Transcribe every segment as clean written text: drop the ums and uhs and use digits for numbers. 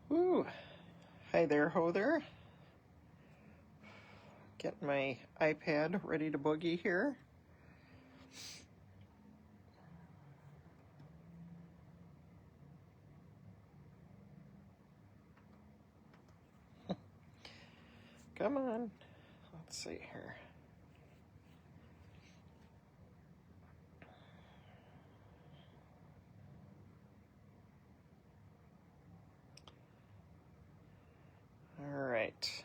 Ooh, hi there, ho there. Getting my iPad ready to boogie here. Come on. Let's see here. All right.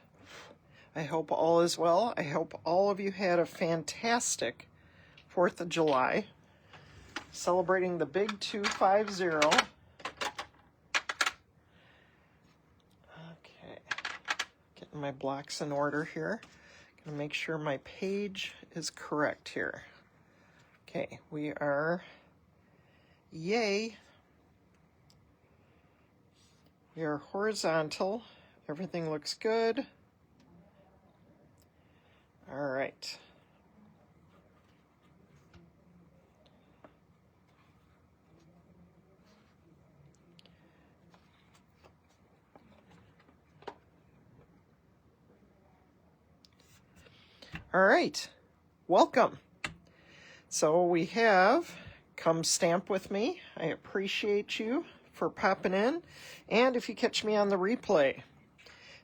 I hope all is well. I hope all of you had a fantastic 4th of July, celebrating the big 250. Okay, getting my blocks in order here. Gonna make sure my page is correct here. Okay, we are, yay. We are horizontal. Everything looks good. All right. All right. Welcome. So we have Come Stamp With Me. I appreciate you for popping in. And if you catch me on the replay.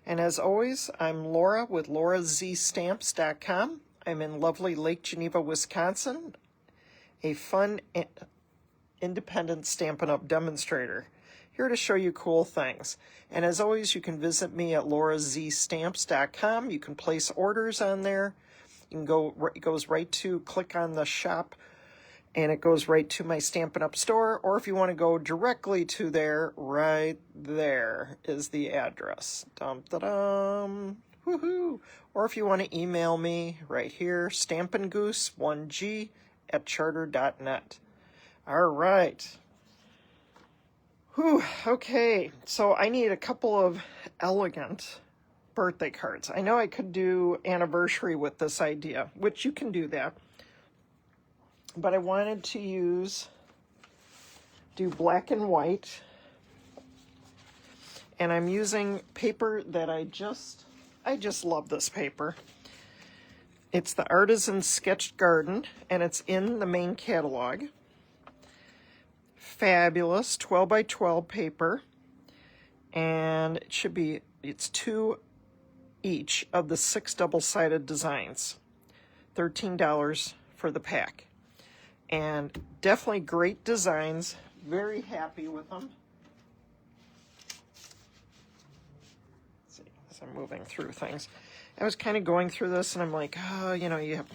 And as always, I'm Laura with LauraZStamps.com. I'm in lovely Lake Geneva, Wisconsin, a fun, independent Stampin' Up! Demonstrator, here to show you cool things. And as always, you can visit me at LauraZStamps.com. You can place orders on there. You can go, it goes right to, click on the shop, and it goes right to my Stampin' Up! Store. Or if you want to go directly to there, right there is the address. Dum-da-dum. Woohoo! Or if you want to email me, right here, stampingoose1g@charter.net. All right. Whew, okay, so I need a couple of elegant birthday cards. I know I could do anniversary with this idea, which you can do that. But I wanted to do black and white. And I'm using paper that I just love this paper. It's the Artisan Sketched Garden, and it's in the main catalog. Fabulous 12 by 12 paper. And it's 2 each of the 6 double-sided designs. $13 for the pack. And definitely great designs. Very happy with them. Let's see, as I'm moving through things. I was kind of going through this and I'm like, oh, you know, you have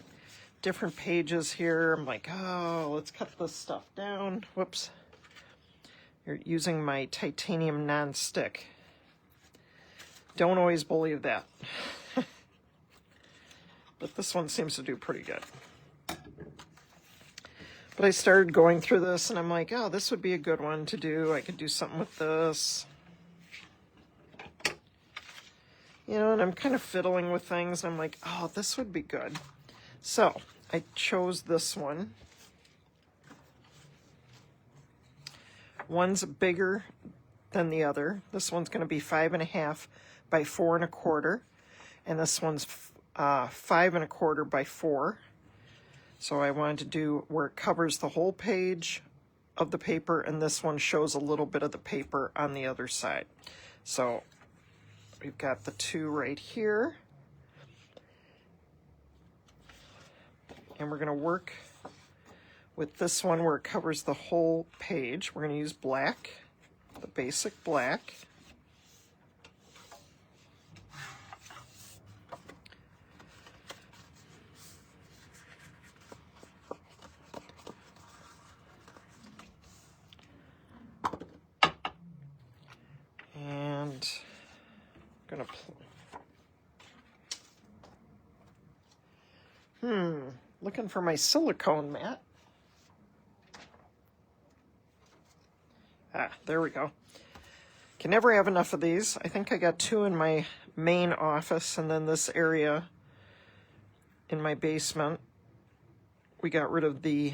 different pages here. I'm like, oh, let's cut this stuff down. Whoops. You're using my titanium non-stick. Don't always believe that. But this one seems to do pretty good. But I started going through this and I'm like, oh, this would be a good one to do. I could do something with this. You know, and I'm kind of fiddling with things. And I'm like, oh, this would be good. So I chose this one. One's bigger than the other. This one's going to be 5.5 by 4 1/4. And this one's 5 1/4 by 4. So I wanted to do where it covers the whole page of the paper, and this one shows a little bit of the paper on the other side. So we've got the 2 right here. And we're going to work with this one where it covers the whole page. We're going to use black, the basic black. And I'm going to looking for my silicone mat. Ah, there we go. Can never have enough of these. I think I got 2 in my main office, and then this area in my basement. We got rid of the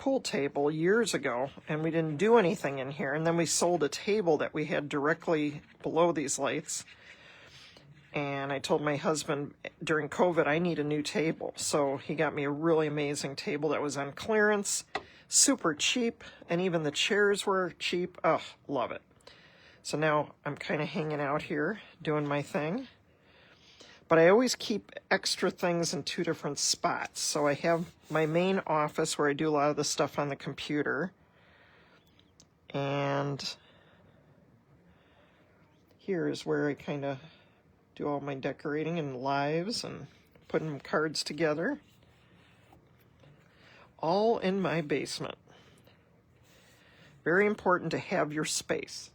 pool table years ago, and we didn't do anything in here. And then we sold a table that we had directly below these lights. And I told my husband during COVID, I need a new table. So he got me a really amazing table that was on clearance, super cheap, and even the chairs were cheap. Oh, love it. So now I'm kind of hanging out here doing my thing. But I always keep extra things in two different spots. So I have my main office where I do a lot of the stuff on the computer. And here is where I kind of do all my decorating and lives and putting cards together. All in my basement. Very important to have your space.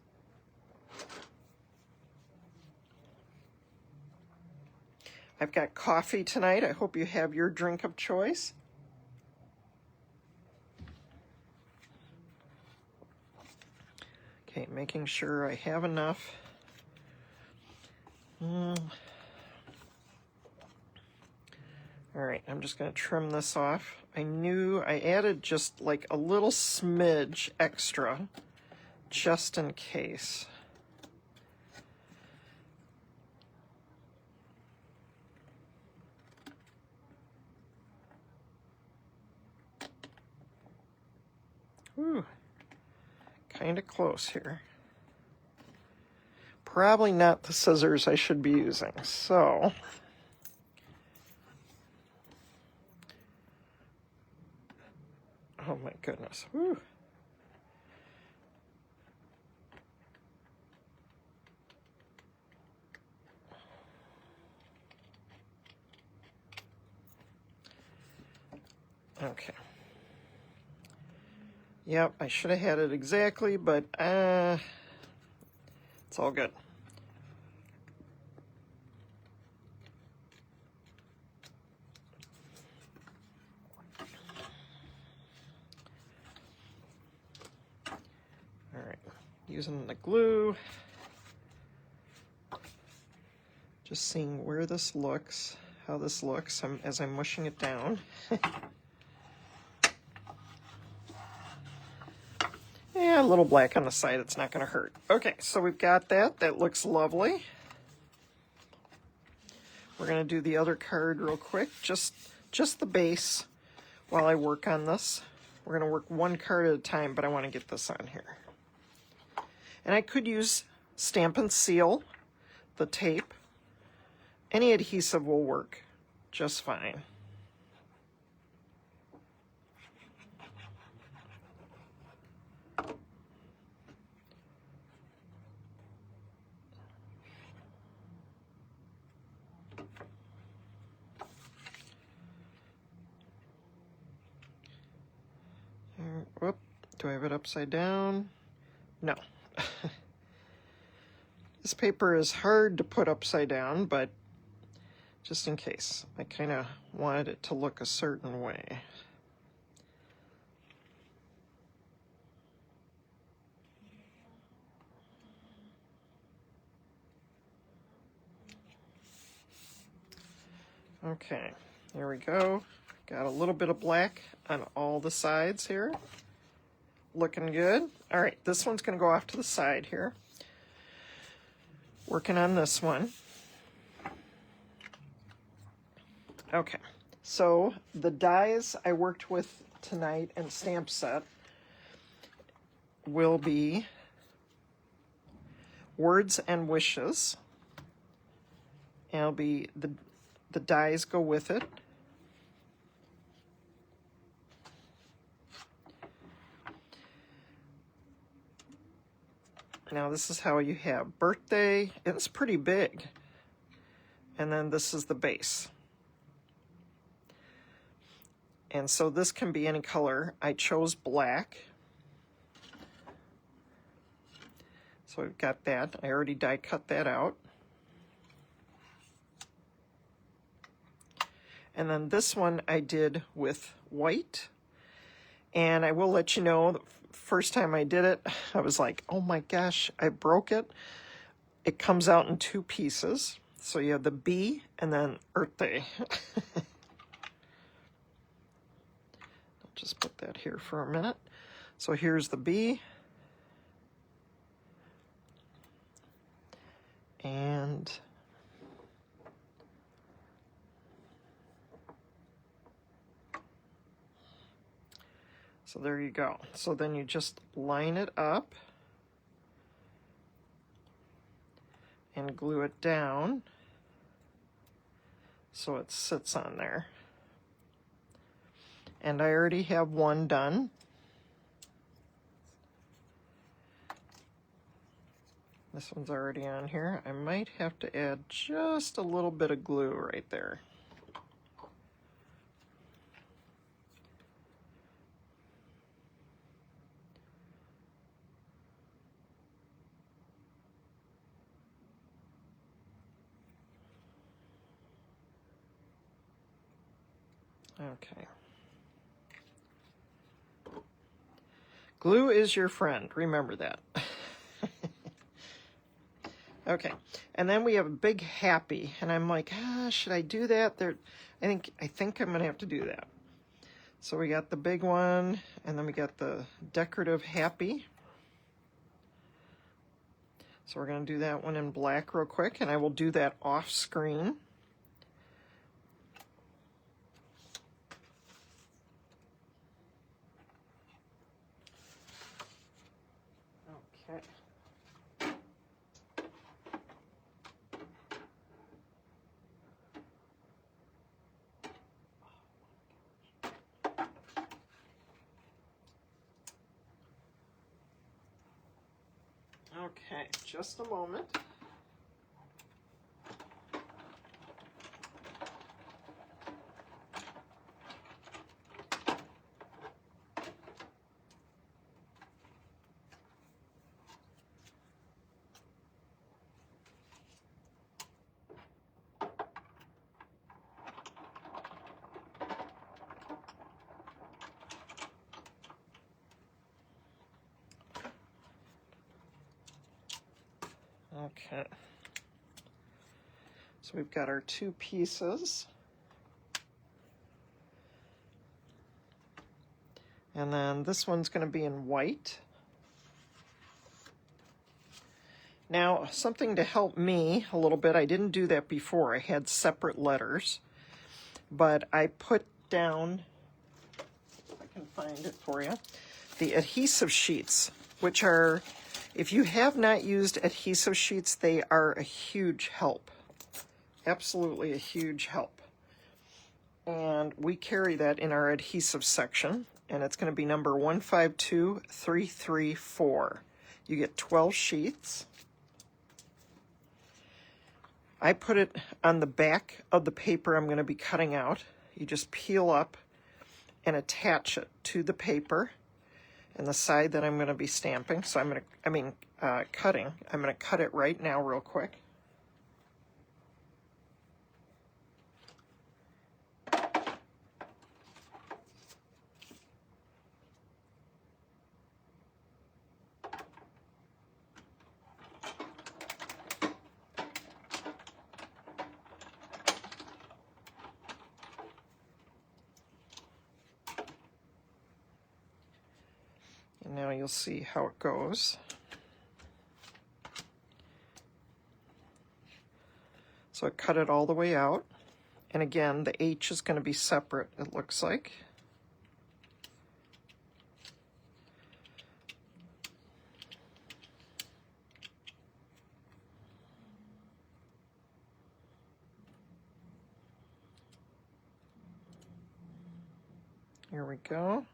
I've got coffee tonight. I hope you have your drink of choice. Okay, making sure I have enough. All right, I'm just going to trim this off. I knew I added just like a little smidge extra just in case. Ooh, kind of close here. Probably not the scissors I should be using, so oh my goodness. Whew. Okay. Yep, I should have had it exactly, but it's all good. All right, using the glue, just seeing where this looks, how this looks as I'm mushing it down. Yeah, a little black on the side, it's not going to hurt. Okay, so we've got that. That looks lovely. We're going to do the other card real quick, just the base while I work on this. We're going to work one card at a time, but I want to get this on here. And I could use Stampin Seal, the tape. Any adhesive will work just fine. Whoop, do I have it upside down? No. This paper is hard to put upside down, but just in case, I kind of wanted it to look a certain way. Okay, there we go. Got a little bit of black on all the sides here. Looking good. All right, this one's going to go off to the side here. Working on this one. Okay, so the dies I worked with tonight and stamp set will be Words and Wishes. And it'll be the dies go with it. Now this is how you have birthday. It's pretty big. And then this is the base. And so this can be any color. I chose black. So we've got that. I already die cut that out. And then this one I did with white. And I will let you know, the first time I did it, I was like, oh my gosh, I broke it. It comes out in two pieces. So you have the B and then Earth Day. just put that here for a minute. So here's the B. And so there you go. So then you just line it up and glue it down so it sits on there. And I already have one done. This one's already on here. I might have to add just a little bit of glue right there. Okay. Glue is your friend, remember that. Okay, and then we have a big happy, and I'm like, should I do that? I think I'm gonna have to do that. So we got the big one, and then we got the decorative happy. So we're gonna do that one in black real quick, and I will do that off screen. Okay. Okay, just a moment. Okay, so we've got our two pieces, and then this one's going to be in white. Now, something to help me a little bit, I didn't do that before, I had separate letters, but I put down, if I can find it for you, the adhesive sheets, which are, if you have not used adhesive sheets, they are a huge help. Absolutely a huge help. And we carry that in our adhesive section, and it's going to be number 152334. You get 12 sheets. I put it on the back of the paper I'm going to be cutting out. You just peel up and attach it to the paper and the side that I'm going to be stamping. So cutting. I'm going to cut it right now real quick. And now you'll see how it goes. So I cut it all the way out. And again, the H is going to be separate, it looks like. Here we go.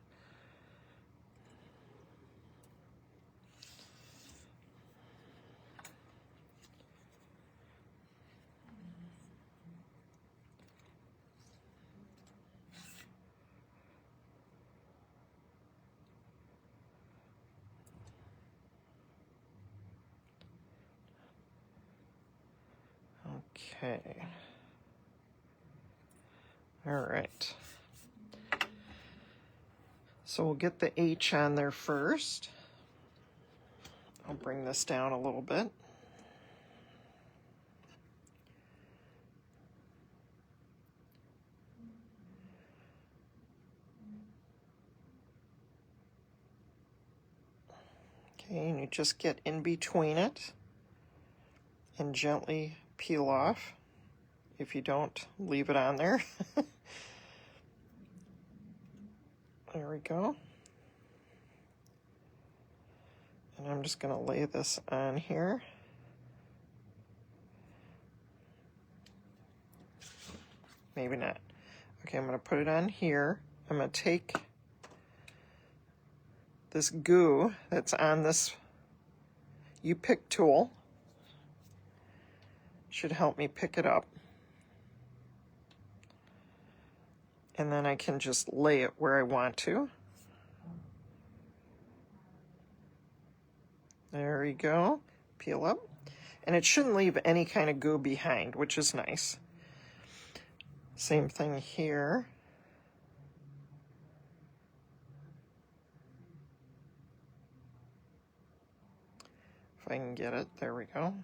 Okay. All right. So we'll get the H on there first. I'll bring this down a little bit. Okay, and you just get in between it and gently peel off. If you don't, leave it on there. There we go. And I'm just going to lay this on here. Maybe not. Okay, I'm going to put it on here. I'm going to take this goo that's on this You Pick tool. Should help me pick it up. And then I can just lay it where I want to. There we go. Peel up. And it shouldn't leave any kind of goo behind, which is nice. Same thing here. If I can get it, there we go.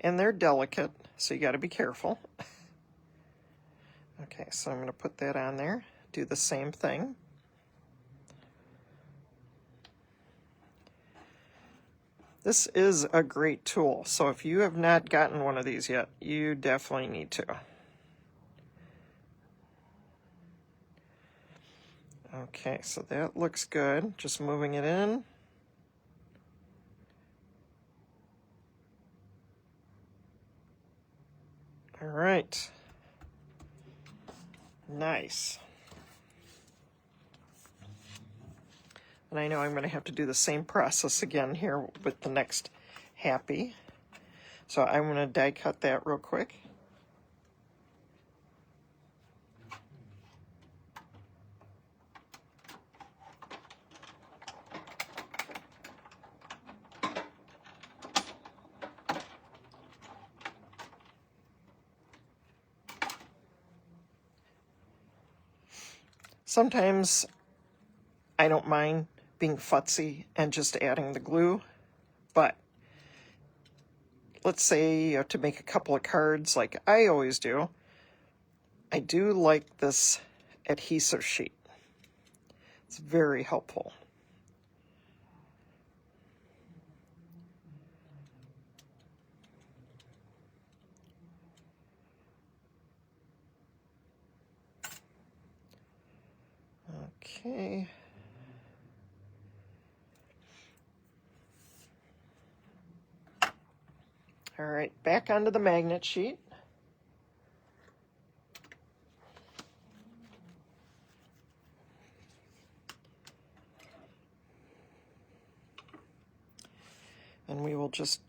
And they're delicate, so you got to be careful. Okay, so I'm going to put that on there. Do the same thing. This is a great tool, so if you have not gotten one of these yet, you definitely need to. Okay, so that looks good. Just moving it in. All right. Nice. And I know I'm going to have to do the same process again here with the next happy. So I'm going to die cut that real quick. Sometimes I don't mind being futzy and just adding the glue, but let's say to make a couple of cards like I always do, I do like this adhesive sheet. It's very helpful. Okay. All right, back onto the magnet sheet. And we will just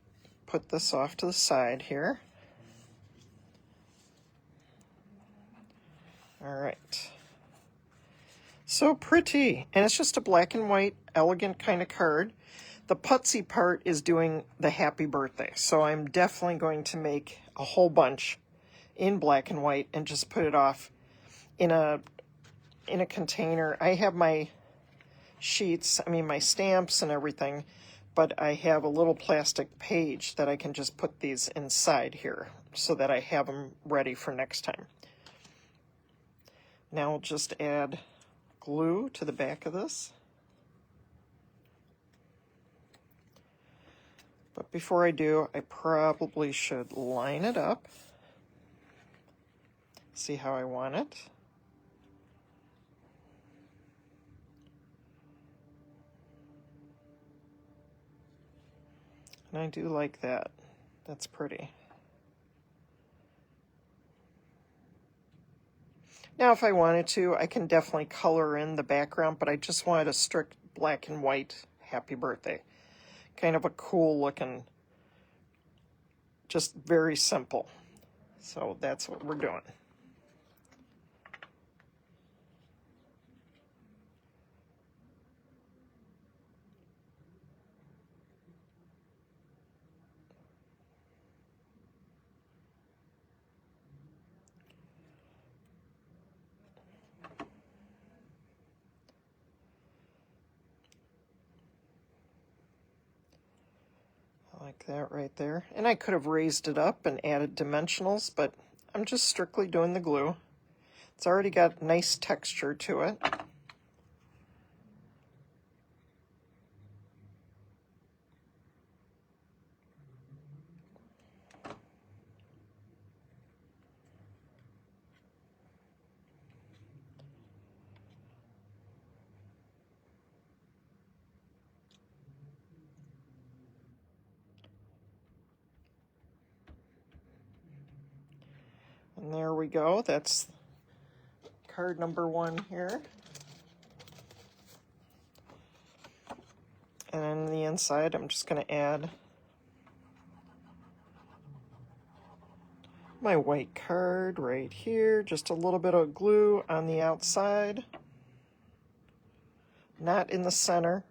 put this off to the side here. All right. So pretty, and it's just a black and white, elegant kind of card. The putsy part is doing the happy birthday, so I'm definitely going to make a whole bunch in black and white and just put it off in a container. I have my sheets, my stamps and everything, but I have a little plastic page that I can just put these inside here so that I have them ready for next time. Now I'll just add glue to the back of this. But before I do, I probably should line it up. See how I want it. And I do like that. That's pretty. Now, if I wanted to, I can definitely color in the background, but I just wanted a strict black and white happy birthday. Kind of a cool looking, just very simple. So that's what we're doing. Like that right there. And I could have raised it up and added dimensionals, but I'm just strictly doing the glue. It's already got nice texture to it. And there we go. That's card number 1 here. And on the inside, I'm just going to add my white card right here. Just a little bit of glue on the outside, not in the center.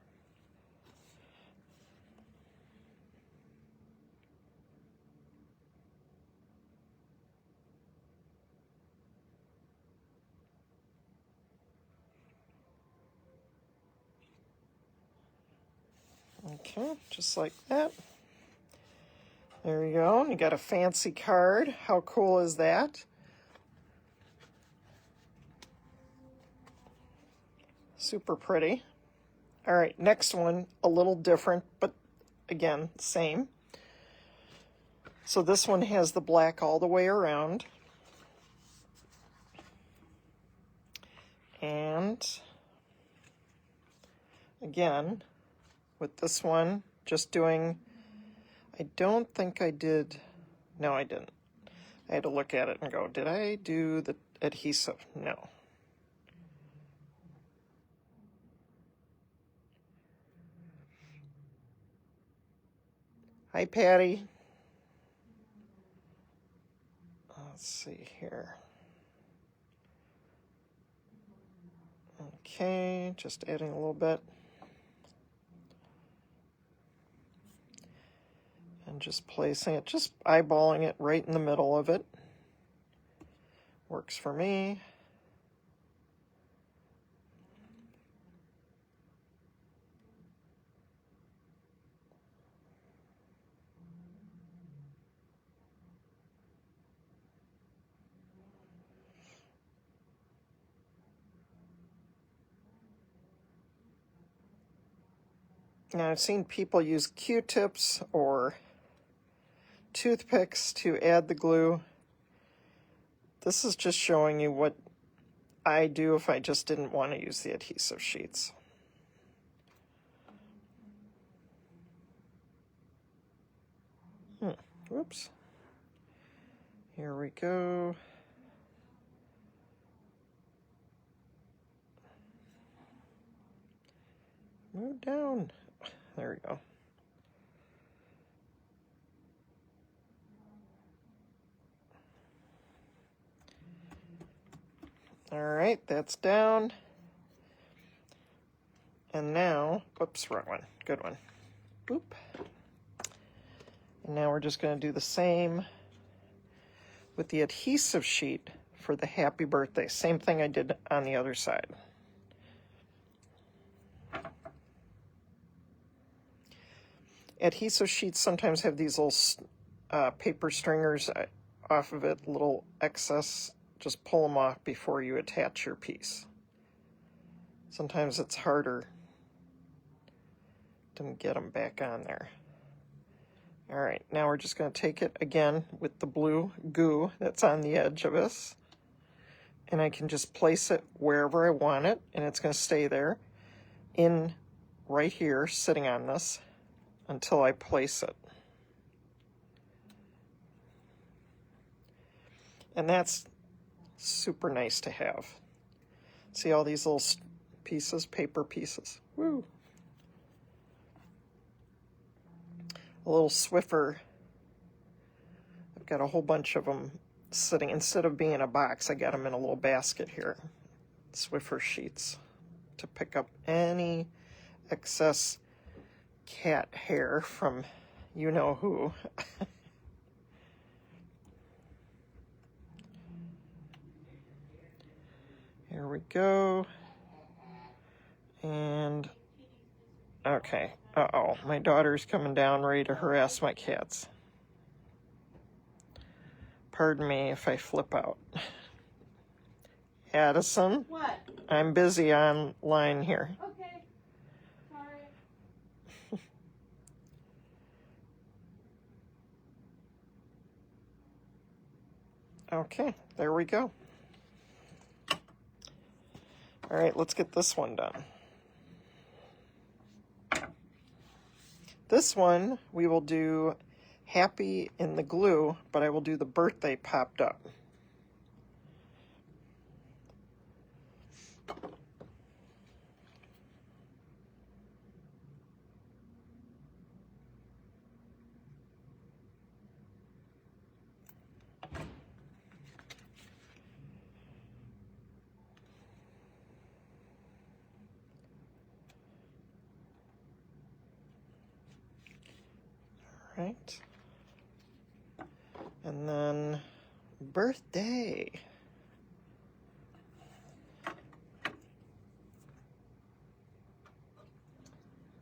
Okay, just like that. There you go. And you got a fancy card. How cool is that? Super pretty. All right, next one, a little different, but again, same. So this one has the black all the way around. And again, with this one, just doing, I don't think I did, no, I didn't. I had to look at it and go, did I do the adhesive? No. Hi, Patty. Let's see here. Okay, just adding a little bit. And just placing it, just eyeballing it right in the middle of it. Works for me. Now, I've seen people use Q-tips or toothpicks to add the glue. This is just showing you what I do if I just didn't want to use the adhesive sheets. Whoops. Here we go. Move down. There we go. All right, that's down. And now, whoops, wrong one. Good one. Boop. And now we're just going to do the same with the adhesive sheet for the happy birthday. Same thing I did on the other side. Adhesive sheets sometimes have these little paper stringers off of it, little excess. Just pull them off before you attach your piece. Sometimes it's harder to get them back on there. All right, now we're just going to take it again with the blue goo that's on the edge of this, and I can just place it wherever I want it, and it's going to stay there in right here sitting on this until I place it. And that's super nice to have. See all these little pieces, paper pieces. Woo! A little Swiffer. I've got a whole bunch of them sitting. Instead of being in a box, I got them in a little basket here. Swiffer sheets to pick up any excess cat hair from you know who. Here we go. And okay. Uh-oh, my daughter's coming down ready to harass my cats. Pardon me if I flip out. Addison? What? I'm busy online here. Okay. Sorry. Okay, there we go. All right, let's get this one done. This one, we will do happy in the glue, but I will do the birthday popped up. right. And then birthday.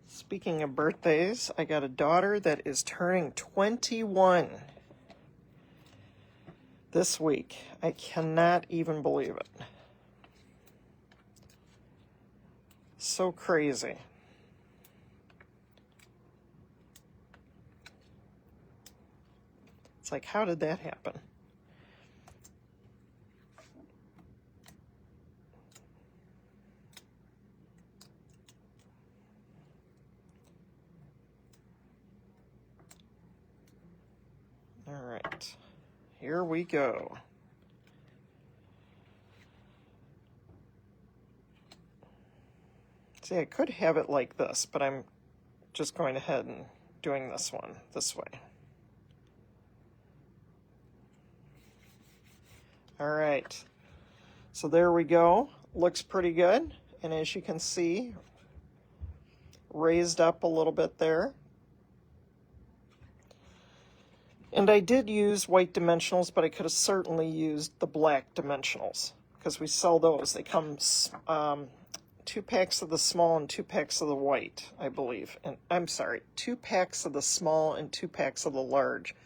Speaking of birthdays, I got a daughter that is turning 21 this week. I cannot even believe it. So crazy. It's like, how did that happen? All right, here we go. See, I could have it like this, but I'm just going ahead and doing this one this way. All right, so there we go. Looks pretty good. And as you can see, raised up a little bit there. And I did use white dimensionals, but I could have certainly used the black dimensionals because we sell those. They come 2 packs of the small and 2 packs of the white, I believe. And I'm sorry, 2 packs of the small and 2 packs of the large.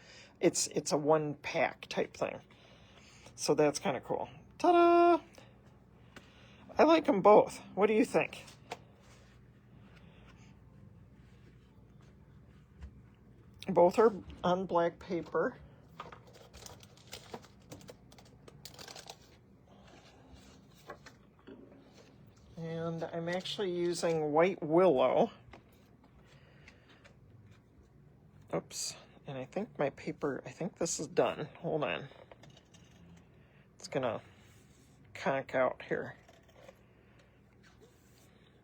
It's a 1 pack type thing. So that's kind of cool. Ta-da! I like them both. What do you think? Both are on black paper. And I'm actually using white willow. Oops. And I think my paper, I think this is done. Hold on. It's gonna conk out here.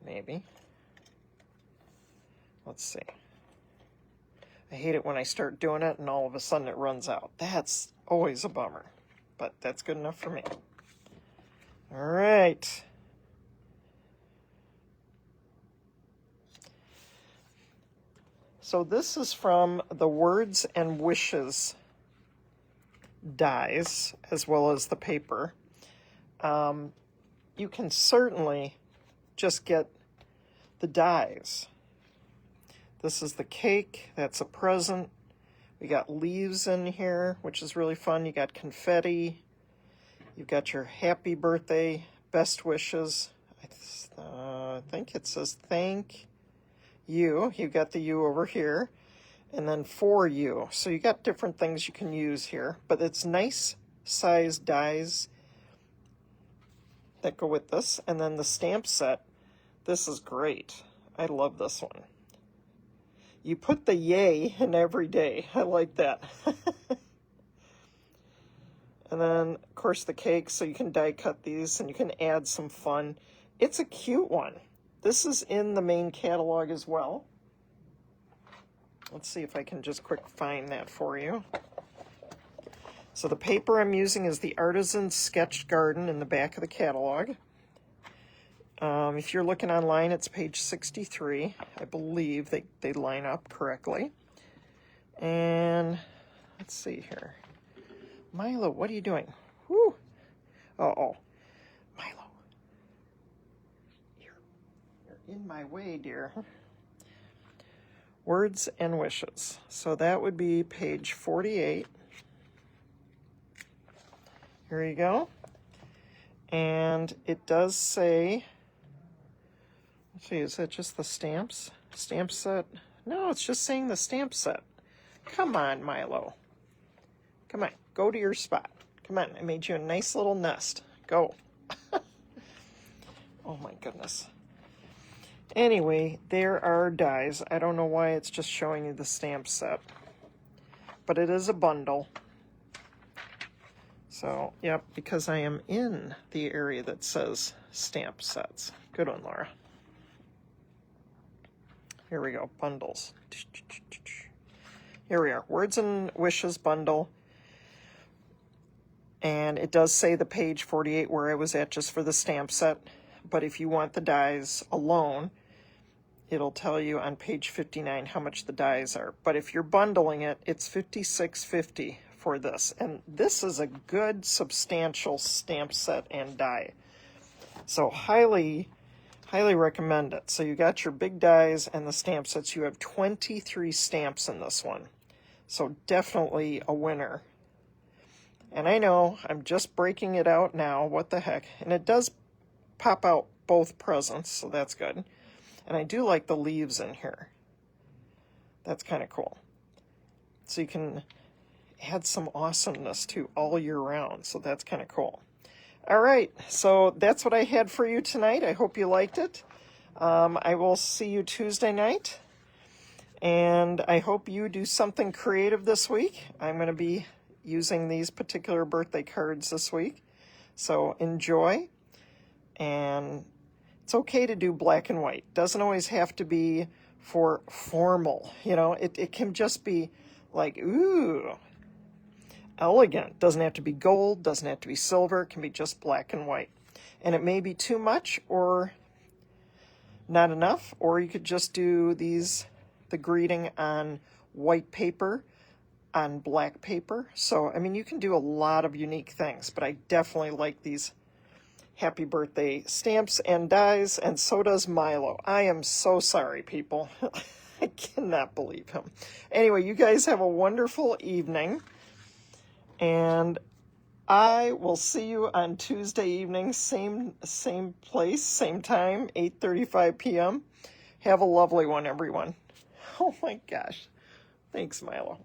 Maybe. Let's see. I hate it when I start doing it and all of a sudden it runs out. That's always a bummer, but that's good enough for me. All right. So this is from the Words and Wishes dies, as well as the paper. You can certainly just get the dies. This is the cake. That's a present. We got leaves in here, which is really fun. You got confetti. You've got your happy birthday, best wishes. I think it says thank you. You got the you over here. And then for you. So you got different things you can use here. But it's nice size dies that go with this. And then the stamp set. This is great. I love this one. You put the yay in every day. I like that. And then, of course, the cake, so you can die cut these and you can add some fun. It's a cute one. This is in the main catalog as well. Let's see if I can just quick find that for you. So the paper I'm using is the Artisan Sketched Garden in the back of the catalog. If you're looking online, it's page 63. I believe they line up correctly. And let's see here. Milo, what are you doing? Whoo! Uh-oh. Milo. You're in my way, dear. Words and Wishes. So that would be page 48. Here you go. And it does say, let's see, is that just the stamps? Stamp set? No, it's just saying the stamp set. Come on, Milo. Come on, go to your spot. Come on, I made you a nice little nest. Go. Oh my goodness. Anyway, there are dies. I don't know why it's just showing you the stamp set. But it is a bundle. So, yep, because I am in the area that says stamp sets. Good one, Laura. Here we go, bundles. Here we are, Words and Wishes bundle. And it does say the page 48 where I was at just for the stamp set. But if you want the dies alone, it'll tell you on page 59 how much the dies are. But if you're bundling it, it's $56.50 for this. And this is a good substantial stamp set and die. So highly recommend it. So you got your big dies and the stamp sets. You have 23 stamps in this one. So definitely a winner. And I know I'm just breaking it out now. What the heck? And it does pop out both presents, so that's good. And I do like the leaves in here. That's kind of cool. So you can add some awesomeness to all year round. So that's kind of cool. All right, so that's what I had for you tonight. I hope you liked it. I will see you Tuesday night. And I hope you do something creative this week. I'm going to be using these particular birthday cards this week. So enjoy. And it's okay to do black and white. Doesn't always have to be for formal. You know, it can just be like, ooh, elegant. Doesn't have to be gold, doesn't have to be silver. It can be just black and white. And it may be too much or not enough, or you could just do the greeting on white paper, on black paper. So, I mean, you can do a lot of unique things, but I definitely like these happy birthday stamps and dies, and so does Milo. I am so sorry, people. I cannot believe him. Anyway, you guys have a wonderful evening, and I will see you on Tuesday evening, same place, same time, 8:35 p.m. Have a lovely one, everyone. Oh my gosh. Thanks, Milo.